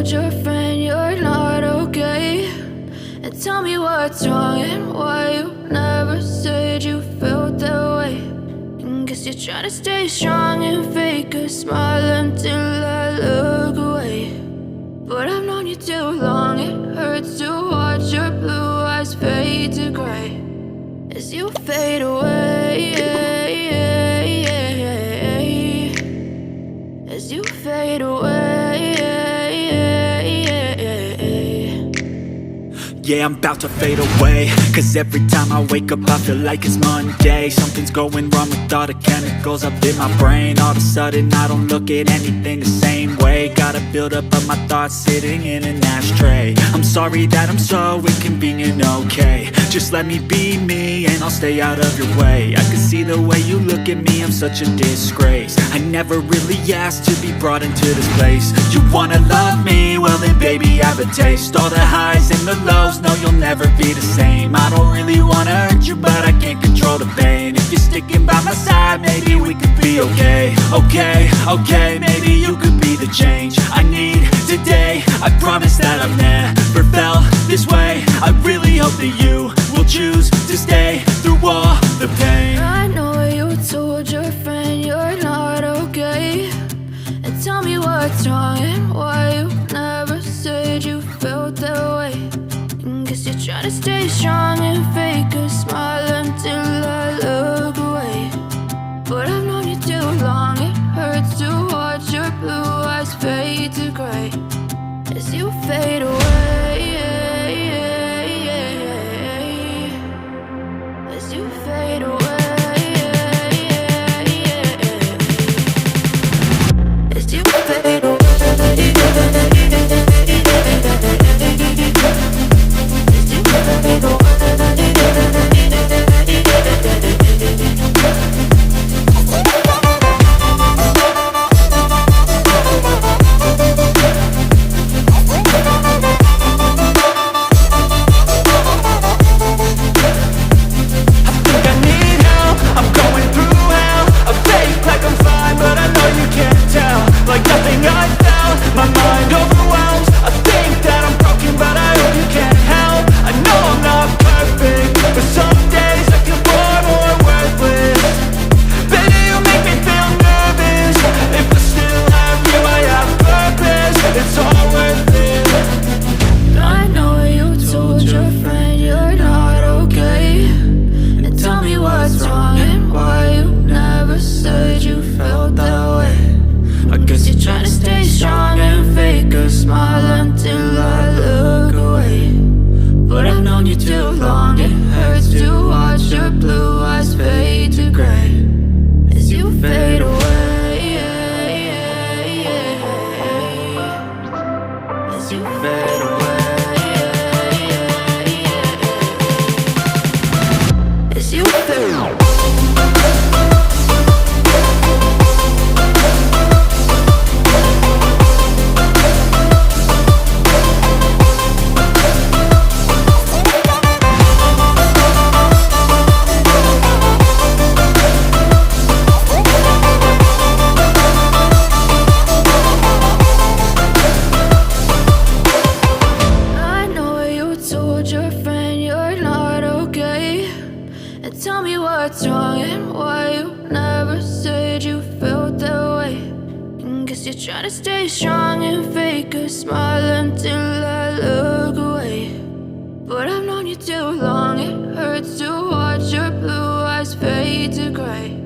told your friend you're not okay? And tell me what's wrong and why you never said you felt that way. And guess you're trying to stay strong and fake a smile until I look away. But I've known you too long, it hurts to watch your blue eyes fade to gray as you fade away, as you fade away. Yeah, I'm about to fade away, cause every time I wake up I feel like it's Monday. Something's going wrong with all the chemicals up in my brain. All of a sudden I don't look at anything the same way. Got a buildup of my thoughts sitting in an ashtray. I'm sorry that I'm so inconvenient, okay? Just let me be me and I'll stay out of your way. I can see the way you look at me, I'm such a disgrace. I never really asked to be brought into this place. You wanna love me? Well then baby I have a taste. All the highs and the lows, no, you'll never be the same. I don't really wanna hurt you, but I can't control the pain. If you're sticking by my side, maybe we could be okay. Okay, maybe you could be the change I need today. I promise that I've never felt this way. I really hope that you will choose to stay through all the pain. I know you told your friend you're not okay. And tell me what's wrong and why you never said you felt that way. Guess you're trying to stay strong and fake a smile until I look away. But I've known you too long, it hurts to watch your blue eyes fade to gray as you fade away, as you fade away, as you fade away. What's wrong and why you never said you felt that way? And guess you're trying to stay strong and fake a smile until I look away. But I've known you too long, it hurts to watch your blue eyes fade to gray